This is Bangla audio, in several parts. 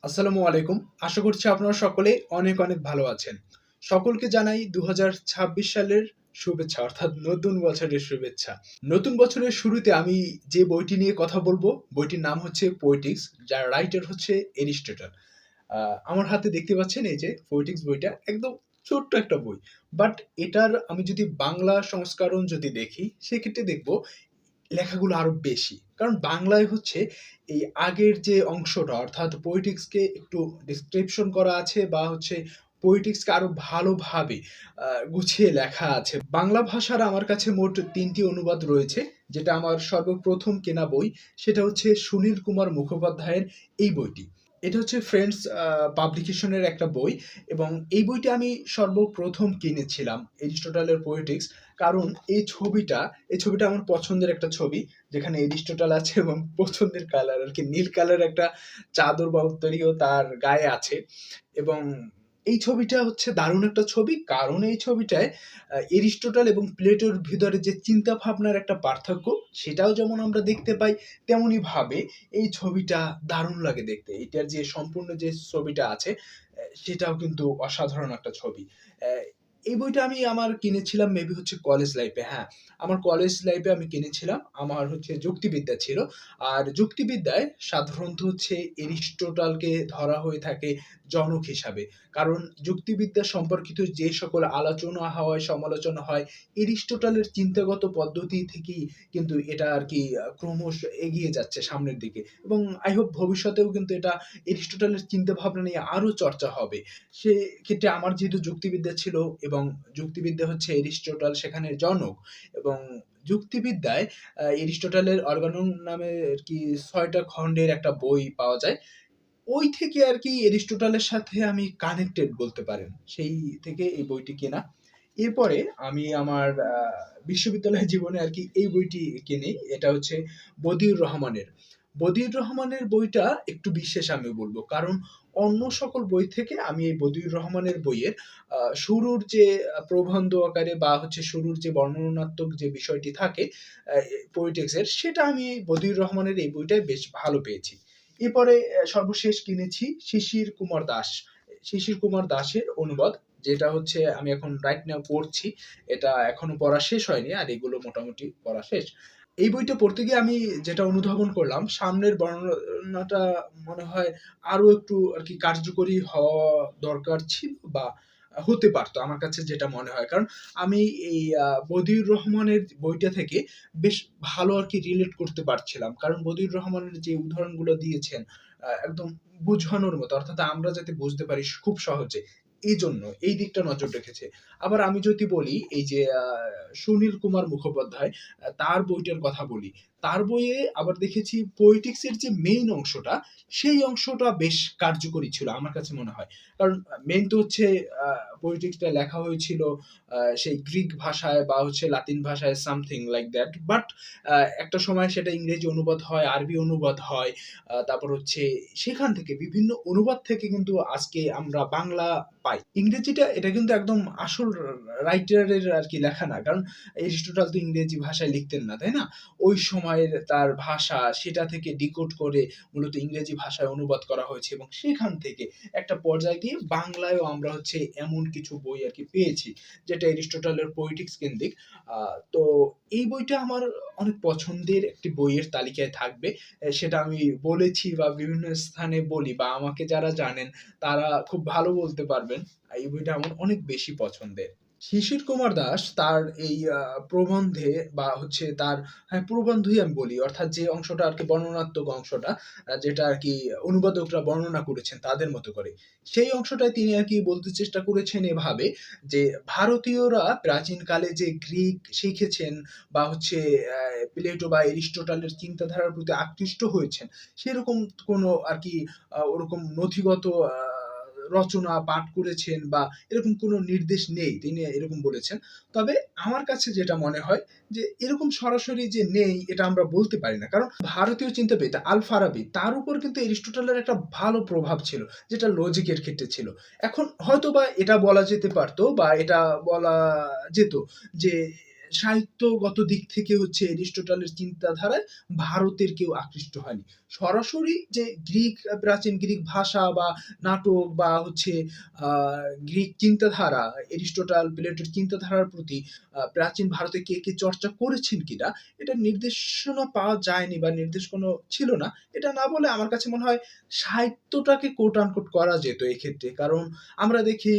আসসালামু আলাইকুম। আশা করছি আপনারা সকলে অনেক, অনেক ভালো আছেন। সকলকে জানাই ২০২৬ সালের শুভেচ্ছা অর্থাৎ নতুন বছরের শুভেচ্ছা। নতুন বছরের শুরুতে আমি যে বইটি নিয়ে কথা বলবো, বইটির নাম হচ্ছে 'পোয়েটিক্স' যার রাইটার হচ্ছে এরিস্টটল। আ আমার হাতে দেখতে পাচ্ছেন এই যে 'পোয়েটিক্স' বইটা একদম ছোট্ট একটা বই। বাট এটার আমি যদি বাংলা সংস্করণ যদি দেখি, সেক্ষেত্রে দেখব লেখাগুলো আরো বেশি। কারণ বাংলায় হচ্ছে এই আগের যে অংশটা অর্থাৎ পোয়েটিক্সকে একটু ডেসক্রিপশন করা আছে বা হচ্ছে পোয়েটিক্সকে আরো ভালোভাবে গুছিয়ে লেখা আছে। বাংলা ভাষার আমার কাছে মোট ৩ টি অনুবাদ রয়েছে। যেটা আমার সর্বপ্রথম কেনা বই সেটা হচ্ছে সুনীল কুমার মুখোপাধ্যায়ের এই বইটি। এটা হচ্ছে ফ্রেন্ডস পাবলিকেশনের একটা বই এবং এই বইটি আমি সর্বপ্রথম কিনেছিলাম এরিস্টটলের পোয়েটিক্স। কারণ এই ছবিটা আমার পছন্দের একটা ছবি। যেখানে এরিস্টটল আছে এবং পছন্দের কালার আরকি নীল কালার একটা চাদর বা উত্তরীয় তার গায়ে আছে। এবং এই ছবিটা হচ্ছে দারুণ একটা ছবি। কারণ এই ছবিটায় এরিস্টটল এবং প্লেটোর ভিতরে যে চিন্তা ভাবনার একটা পার্থক্য সেটাও যেমন আমরা দেখতে পাই, তেমনি ভাবে এই ছবিটা দারুণ লাগে দেখতে। এটার যে সম্পূর্ণ যে ছবিটা আছে সেটাও কিন্তু অসাধারণ একটা ছবি। অ্যা এই বইটা আমি আমার কিনেছিলাম মেবি হচ্ছে কলেজ লাইফে। হ্যাঁ, আমার কলেজ লাইফে আমি কিনেছিলাম। আমার হচ্ছে যুক্তিবিদ্যা ছিল। আর যুক্তিবিদ্যায় সাধারণত হচ্ছে এরিস্টটলকে ধরা হয়ে থাকে জনক হিসাবে। কারণ যুক্তিবিদ্যা সম্পর্কিত যে সকল আলোচনা হয়, সমালোচনা হয়, এরিস্টটলের চিন্তাগত পদ্ধতি থেকেই কিন্তু এটা আরকি ক্রমশ এগিয়ে যাচ্ছে সামনের দিকে। এবং I hope ভবিষ্যতেও কিন্তু এটা এরিস্টটলের চিন্তাভাবনা নিয়ে আরো চর্চা হবে। সেক্ষেত্রে আমার যেহেতু যুক্তিবিদ্যা ছিল এবং যুক্তিবিদ্যা হচ্ছে এরিস্টটল সেখানের জনক এবং যুক্তিবিদ্যায় এরিস্টটলের অর্গানন নামে আরকি ৬ টা খণ্ডের একটা বই পাওয়া যায়। ওই থেকে আরকি এরিস্টটলের সাথে আমি কানেক্টেড বলতে পারেন। সেই থেকে এই বইটি কেনা। এরপরে আমি আমার বিশ্ববিদ্যালয় জীবনে আরকি এই বইটি কিনি। এটা হচ্ছে বদিউর রহমানের। বদিউর রহমানের বইটা একটু বিশেষ আমি বলব। কারণ অন্য সকল বই থেকে আমি এই বদিউর রহমানের বইয়ের শুরুর যে প্রবন্ধ আকারে বা হচ্ছে শুরুর যে বর্ণনাত্মক যে বিষয়টি থাকে পোয়েটিক্স এর সেটা আমি বদিউর রহমানের এই বইটায় বেশ ভালো পেয়েছি। এরপরে সর্বশেষ কিনেছি শিশির কুমার দাস। শিশির কুমার দাসের অনুবাদ যেটা হচ্ছে আমি এখন রাইট নাও পড়ছি। এটা এখনো পড়া শেষ হয়নি। আর এগুলো মোটামুটি পড়া শেষ। এই বইটা পড়তে গিয়ে আমি যেটা অনুধাবন করলাম, সামনের বর্ণনাটা মনে হয় আরো একটু আরকি কার্যকরী হওয়া দরকার ছিল বা হতে পারত। আমার কাছে যেটা মনে হয়। কারণ আমি এই বদিউর রহমানের বইটা থেকে বেশ ভালো আরকি রিলেট করতে পারছিলাম। কারণ বদিউর রহমানের যে উদাহরণগুলো দিয়েছেন একদম বুঝানোর মতো অর্থাৎ আমরা যাতে বুঝতে পারি খুব সহজে। এইজন্য এই দিকটা নজর রেখেছে। আবার আমি যদি বলি এই যে সুনীল কুমার মুখোপাধ্যায় তার বইটার কথা বলি। তার বইয়ে আবার দেখেছি পোয়েটিক্স এর যে মেইন অংশটা, সেই অংশটা বেশ কার্যকরী ছিল আমার কাছে মনে হয়। কারণ মেইন তো হচ্ছে আ পোয়েটিক্সটা লেখা হয়েছিল সেই গ্রিক ভাষায় বা হচ্ছে লাতিন ভাষায় সামথিং লাইক দ্যাট। বাট আ একটা সময় সেটা ইংরেজি অনুবাদ হয়, আরবি অনুবাদ হয়। তারপর হচ্ছে সেখান থেকে বিভিন্ন অনুবাদ থেকে কিন্তু আজকে আমরা বাংলা পাই। ইংরেজিটা এটা কিন্তু একদম আসল রাইটারের আরকি লেখা না। কারণ এরিস্টটল তো ইংরেজি ভাষায় লিখতেন না, তাই না? ওই সময়ের তার ভাষা সেটা থেকে ডিকোড করে মূলত ইংরেজি ভাষায় অনুবাদ করা হয়েছে এবং সেখান থেকে একটা পর্যায়ে গিয়ে বাংলায়ও আমরা হচ্ছে এমন কিছু বই আরকি পেয়েছি যেটা এরিস্টটলের পোয়েটিক্স কেন্দ্রিক। আ তো এই বইটা আমার অনেক পছন্দের একটি বইয়ের তালিকায় থাকবে। সেটা আমি বলেছি বা বিভিন্ন স্থানে বলি বা আমাকে যারা জানেন তারা খুব ভালো বলতে পারবেন। এই বইটা আমার অনেক বেশি পছন্দের। শিশির কুমার দাস তার এই প্রবন্ধে বা হচ্ছে তার হ্যাঁ, প্রবন্ধই আমি বলি। অর্থাৎ যে অংশটা আরকি বর্ণনাত্মক অংশটা যেটা আরকি অনুবাদকরা বর্ণনা করেছেন তাদের মতো করে। সেই অংশটায় তিনি আরকি বলতে চেষ্টা করেছেন এভাবে যে, ভারতীয়রা প্রাচীনকালে যে গ্রিক শিখেছেন বা হচ্ছে প্লেটো বা এরিস্টটলের চিন্তাধারার প্রতি আকৃষ্ট হয়েছেন, সেরকম কোনো আরকি ওরকম নথিগত রচনা পাঠ করেছেন বা এরকম কোনো নির্দেশ নেই। তিনি এরকম বলেছেন। তবে আমার কাছে যেটা মনে হয় যে এরকম সরাসরি যে নেই এটা আমরা বলতে পারি না। কারণ ভারতীয় চিন্তাবিদ আল ফারাবি তার উপর কিন্তু এরিস্টটলের একটা ভালো প্রভাব ছিল। যেটা লজিকের ক্ষেত্রে ছিল। এখন হয়তোবা এটা বলা যেতে পারত বা এটা বলা যেত যে সাহিত্যগত দিক থেকে হচ্ছে এরিস্টটলের চিন্তাধারায় ভারতের কেউ আকৃষ্ট হয়নি। সরাসরি যে প্রাচীন গ্রিক ভাষা বা নাটক বা হচ্ছে গ্রিক চিন্তাধারা, এরিস্টটল, প্লেটোর চিন্তাধারার প্রতি প্রাচীন ভারতে কে চর্চা করেছেন কিনা এটার নির্দেশনা পাওয়া যায়নি বা নির্দেশ কোনো ছিল না। এটা না বলে আমার কাছে মনে হয় সাহিত্যটাকে কোট আনকোট করা যেত এক্ষেত্রে। কারণ আমরা দেখি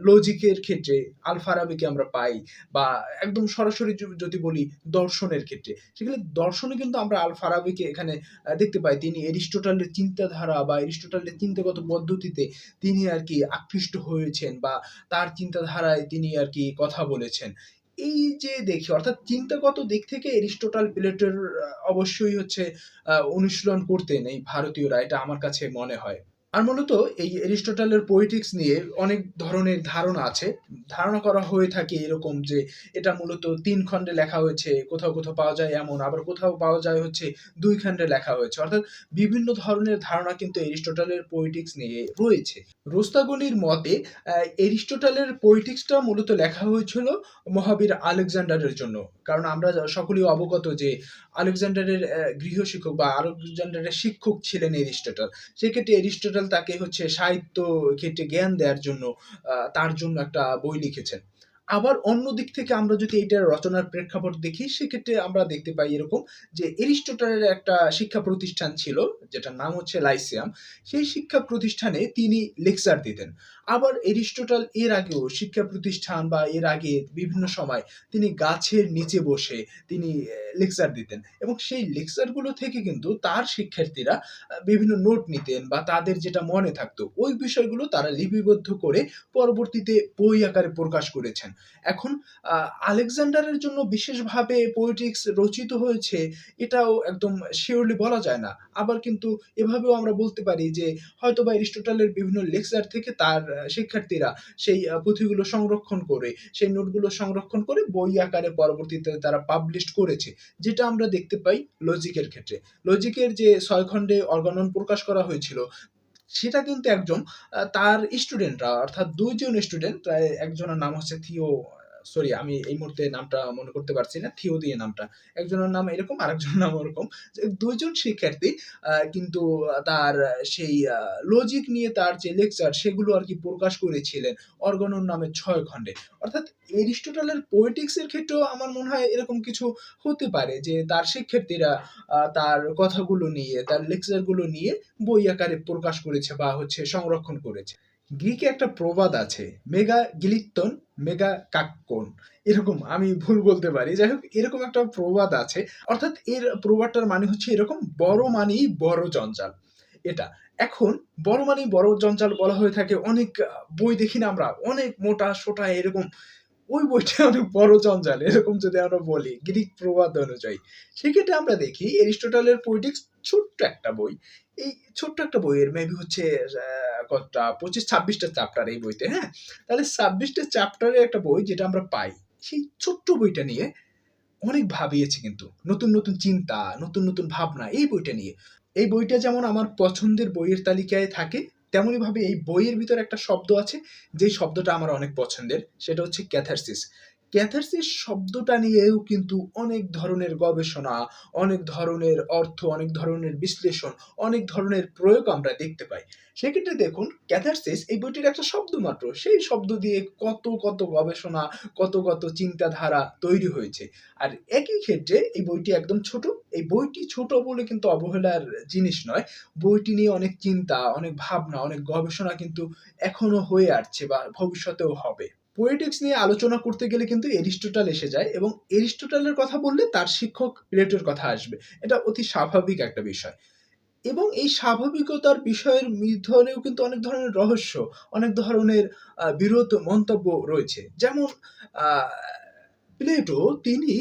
লজিকের ক্ষেত্রে আল-ফারাবিকে আমরা পাই, বা একদম সরাসরি যদি বলি দর্শনের ক্ষেত্রে, সেখানে দর্শনে কিন্তু আমরা আল-ফারাবিকে এখানে দেখতে পাই। তিনি এরিস্টটলের চিন্তাধারা বা এরিস্টটলের চিন্তাগত পদ্ধতিতে তিনি আরকি আকৃষ্ট হয়েছেন বা তার চিন্তাধারায় তিনি আরকি কথা বলেছেন। এই যে দেখি, অর্থাৎ চিন্তাগত দিক থেকে এরিস্টটল, প্লেটোর অবশ্যই হচ্ছে অনুশীলন করতেন এই ভারতীয়রা, এটা আমার কাছে মনে হয়। আর মূলত এই এরিস্টটলের পোয়েটিক্স নিয়ে অনেক ধরনের ধারণা আছে। ধারণা করা হয়ে থাকে এরকম যে এটা মূলত ৩ খণ্ডে লেখা হয়েছে, কোথাও পাওয়া যায় এমন, আবার কোথাও পাওয়া যায় হচ্ছে ২ খণ্ডে লেখা হয়েছে। অর্থাৎ বিভিন্ন ধরনের ধারণা কিন্তু এরিস্টটলের পোয়েটিক্স নিয়ে রয়েছে। রোস্তাগনির মতে এরিস্টটলের পোয়েটিক্সটা মূলত লেখা হয়েছিল মহাবীর আলেকজান্ডারের জন্য। কারণ আমরা সকলেই অবগত যে আলেকজান্ডারের গৃহশিক্ষক বা আলেকজান্ডারের শিক্ষক ছিলেন এরিস্টটল। সেক্ষেত্রে এরিস্টটল তাকে হচ্ছে সাহিত্য ক্ষেত্রে জ্ঞান দেওয়ার জন্য তার জন্য একটা বই লিখেছেন। আবার অন্য দিক থেকে আমরা যদি এটার রচনার প্রেক্ষাপট দেখি, সেক্ষেত্রে আমরা দেখতে পাই এরকম যে এরিস্টটলের একটা শিক্ষা প্রতিষ্ঠান ছিল যেটার নাম হচ্ছে লাইসিয়াম। সেই শিক্ষা প্রতিষ্ঠানে তিনি লেকচার দিতেন। আবার এরিস্টটল এর আগেও শিক্ষা প্রতিষ্ঠান বা এর আগে বিভিন্ন সময় তিনি গাছের নিচে বসে তিনি লেকচার দিতেন, এবং সেই লেকচারগুলো থেকে কিন্তু তার শিক্ষার্থীরা বিভিন্ন নোট নিতেন বা তাদের যেটা মনে থাকতো ওই বিষয়গুলো তারা লিপিবদ্ধ করে পরবর্তীতে বই আকারে প্রকাশ করেছেন। এখন আলেকজান্ডারের জন্য বিশেষভাবে পোয়েটিক্স রচিত হয়েছে এটাও একদম শিওরলি বলা যায় না। আবার কিন্তু এভাবেও আমরা বলতে পারি যে হয়তোবা এরিস্টটলের বিভিন্ন লেকচার থেকে তার শিক্ষার্থীরা সেই পুঁথিগুলো সংরক্ষণ করে, সেই নোটগুলো সংরক্ষণ করে বই আকারে পরবর্তীতে তারা পাবলিশ করেছে। যেটা আমরা দেখতে পাই লজিকের ক্ষেত্রে। লজিকের যে ৬ খণ্ডে অর্গানন প্রকাশ করা হয়েছিল, সেটা কিন্তু একজন তার স্টুডেন্টরা, অর্থাৎ ২ জন স্টুডেন্ট, একজনের নাম হচ্ছে থিও, সরি আমি এই মুহূর্তে নামটা মনে করতে পারছি না, থিও দিয়ে নামটা। একজনের নাম এরকম, আরেকজনের নাম ওরকম। যে ২ জন শিক্ষার্থী কিন্তু তার সেই লজিক নিয়ে তার যে লেকচার সেগুলো আরকি প্রকাশ করেছিলেন অর্গানন নামে ৬ খণ্ডে। অর্থাৎ এরিস্টটলের পোয়েটিক্স এর ক্ষেত্রেও আমার মনে হয় এরকম কিছু হতে পারে যে তার শিক্ষার্থীরা তার কথাগুলো নিয়ে, তার লেকচারগুলো নিয়ে বই আকারে প্রকাশ করেছে বা হচ্ছে সংরক্ষণ করেছে। গ্রিকে একটা প্রবাদ আছে, মেগা গিলিত্তন মেগা কাক্কন, এরকম, আমি ভুল বলতে পারি, যাই হোক এরকম একটা প্রবাদ আছে। অর্থাৎ এর প্রবাদটার মানে হচ্ছে এরকম, বড় মানেই বড় জঞ্জাল। এটা এখন বড় মানেই বড় জঞ্জাল বলা হয়ে থাকে অনেক বই দেখি না আমরা, অনেক মোটা সোটা এরকম, ওই বইটা অনেক বড় জঞ্জাল এরকম যদি আমরা বলি গ্রিক প্রবাদ অনুযায়ী। সেক্ষেত্রে আমরা দেখি এরিস্টটলের পোয়েটিক্স ছোট্ট একটা বই। এই ছোট্ট একটা বইয়ের মেবি হচ্ছে কতটা ২৫-২৬টা চ্যাপ্টার এই বইতে, হ্যাঁ? তাহলে ২৬টা চ্যাপ্টারের একটা বই যেটা আমরা পাই, সেই ছোট্ট বইটা নিয়ে অনেক ভাবিয়েছে কিন্তু। নতুন চিন্তা, নতুন ভাবনা এই বইটা নিয়ে। এই বইটা যেমন আমার পছন্দের বইয়ের তালিকায় থাকে, তেমনি ভাবে এই বইয়ের ভিতরে একটা শব্দ আছে, যেই শব্দটা আমার অনেক পছন্দের। সেটা হচ্ছে ক্যাথারসিস। ক্যাথারসিস শব্দটা নিয়েও কিন্তু অনেক ধরনের গবেষণা, অনেক ধরনের অর্থ, অনেক ধরনের বিশ্লেষণ, অনেক ধরনের প্রয়োগ আমরা দেখতে পাই। সেক্ষেত্রে দেখুন, ক্যাথারসিস এই বইটির একটা শব্দ মাত্র। সেই শব্দ দিয়ে কত গবেষণা, কত চিন্তাধারা তৈরি হয়েছে। আর একই ক্ষেত্রে এই বইটি একদম ছোট। এই বইটি ছোট বলে কিন্তু অবহেলার জিনিস নয়। বইটি নিয়ে অনেক চিন্তা, অনেক ভাবনা, অনেক গবেষণা কিন্তু এখনো হয়ে আসছে বা ভবিষ্যতেও হবে। পোয়েটিক্স নিয়ে আলোচনা করতে গেলে কিন্তু এরিস্টটল এসে যায়, এবং এরিস্টটলের কথা বললে তার শিক্ষক প্লেটোর কথা আসবে। এটা অতি স্বাভাবিক একটা বিষয়। এবং এই স্বাভাবিকতার বিষয়ের ভিতরেও কিন্তু অনেক ধরনের রহস্য, অনেক ধরনের বিরোধ মন্তব্য রয়েছে। যেমন আ প্লেটো তিনি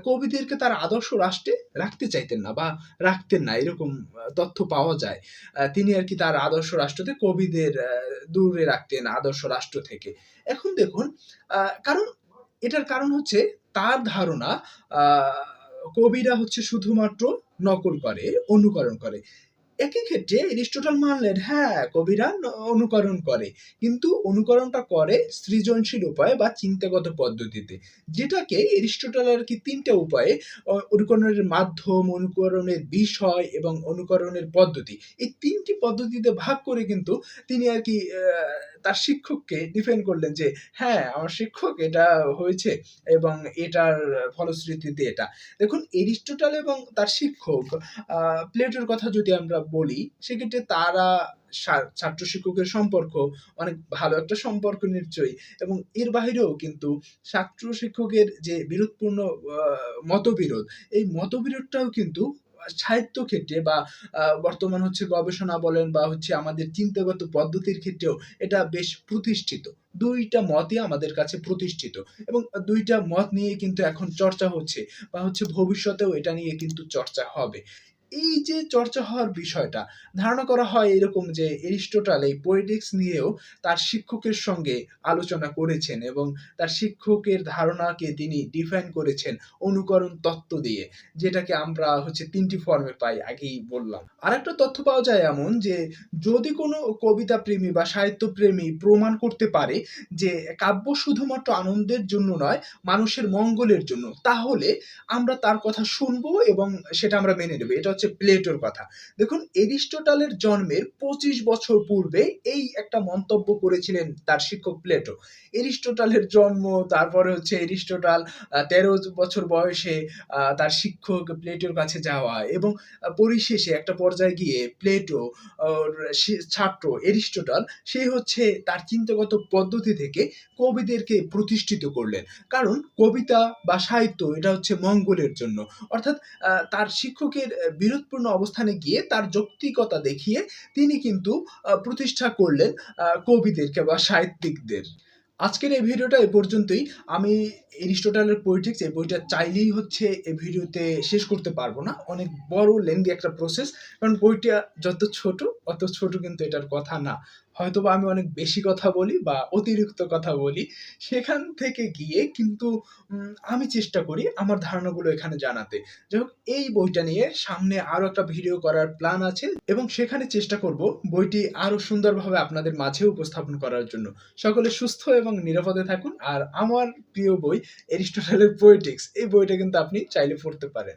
কবিদেরকে তার আদর্শ রাষ্ট্রে রাখতে চাইতেন না বা রাখতেন না, এরকম তথ্য পাওয়া যায়। তিনি আরকি তার আদর্শ রাষ্ট্রতে কবিদের দূরে রাখতেন আদর্শ রাষ্ট্র থেকে। এখন দেখুন, আ কারণ এটার কারণ হচ্ছে তার ধারণা আ কবিরা হচ্ছে শুধুমাত্র নকল করে, অনুকরণ করে। একই ক্ষেত্রে এরিস্টটল মানলেন হ্যাঁ, কবিরা অনুকরণ করে। কিন্তু অনুকরণটা করে সৃজনশীল উপায়ে বা চিন্তাগত পদ্ধতিতে। যেটাকে এরিস্টটল আরকি ৩ টা উপায়ে অনুকরণের মাধ্যম, অনুকরণের বিষয় এবং অনুকরণের পদ্ধতি। এই ৩ টি পদ্ধতিতে ভাগ করে কিন্তু তিনি আরকি তার শিক্ষককে ডিফাইন করলেন যে, হ্যাঁ, আমার শিক্ষক এটা হয়েছে এবং এটার ফলশ্রুতিতে এটা। দেখুন এরিস্টটল এবং তার শিক্ষক আ প্লেটোর কথা যদি আমরা বলি, সেক্ষেত্রে তারা ছাত্র শিক্ষকের সম্পর্ক অনেক ভালো একটা সম্পর্ক নিশ্চয়ই এবং এর বাহিরেও কিন্তু ছাত্র শিক্ষকের যে বিরোধপূর্ণ আ মতবিরোধ, এই মতবিরোধটাও কিন্তু সাহিত্য ক্ষেত্রে বা বর্তমান হচ্ছে গবেষণা বলেন বা হচ্ছে আমাদের চিন্তাগত পদ্ধতির ক্ষেত্রেও এটা বেশ প্রতিষ্ঠিত। ২ টা মতই আমাদের কাছে প্রতিষ্ঠিত এবং ২ টা মত নিয়ে কিন্তু এখন চর্চা হচ্ছে বা হচ্ছে ভবিষ্যতেও এটা নিয়ে কিন্তু চর্চা হবে। এই যে চর্চা হওয়ার বিষয়টা, ধারণা করা হয় এরকম যে এরিস্টটল এই পোয়েটিক্স নিয়েও তার শিক্ষকের সঙ্গে আলোচনা করেছেন এবং তার শিক্ষকের ধারণাকে তিনি ডিফাইন করেছেন অনুকরণ তত্ত্ব দিয়ে। যেটাকে আমরা হচ্ছে ৩ টি ফর্মে পাই, আগেই বললাম। আরেকটা তথ্য পাওয়া যায় এমন যে যদি কোনো কবিতাপ্রেমী বা সাহিত্যপ্রেমী প্রমাণ করতে পারে যে কাব্য শুধুমাত্র আনন্দের জন্য নয়, মানুষের মঙ্গলের জন্য, তাহলে আমরা তার কথা শুনবো এবং সেটা আমরা মেনে নেব। এটা হচ্ছে প্লেটোর কথা। দেখুন এরিস্টটলের জন্মের ২৫ বছর পূর্বে এই একটা মন্তব্য করেছিলেন তার শিক্ষক প্লেটো। এরিস্টটলের জন্ম, তারপরে হচ্ছে এরিস্টটল ১৩ বছর বয়সে তার শিক্ষক প্লেটোর কাছে যাওয়া এবং পরিশেষে একটা পর্যায়ে গিয়ে প্লেটো ওর ছাত্র এরিস্টটল সে হচ্ছে তার চিন্তাগত পদ্ধতি থেকে কবিদেরকে প্রতিষ্ঠিত করলেন। কারণ কবিতা বা সাহিত্য এটা হচ্ছে মঙ্গলের জন্য। অর্থাৎ তার শিক্ষকের বিরোধপূর্ণ অবস্থানে গিয়ে তার যৌক্তিকতা দেখিয়ে তিনি কিন্তু প্রতিষ্ঠা করলেন কবিদেরকে বা সাহিত্যিকদের। আজকের এই ভিডিওটা এ পর্যন্তই। আমি এরিস্টটলের পোয়েটিক্স এই বইটা চাইলেই হচ্ছে এই ভিডিওতে শেষ করতে পারব না। অনেক বড় লেংদি একটা প্রসেস। কারণ বইটা যত ছোট, অত ছোট কিন্তু এটার কথা না। হয়তোবা আমি অনেক বেশি কথা বলি বা অতিরিক্ত কথা বলি। সেখান থেকে গিয়ে কিন্তু আমি চেষ্টা করি আমার ধারণাগুলো এখানে জানাতে। যাই হোক এই বইটা নিয়ে সামনে আরো একটা ভিডিও করার প্ল্যান আছে এবং সেখানে চেষ্টা করব বইটি আরো সুন্দরভাবে আপনাদের মাঝে উপস্থাপন করার জন্য। সকলে সুস্থ এবং নিরাপদে থাকুন। আর আমার প্রিয় বই এরিস্টটলের পোয়েটিক্স এই বইটা কিন্তু আপনি চাইলে পড়তে পারেন।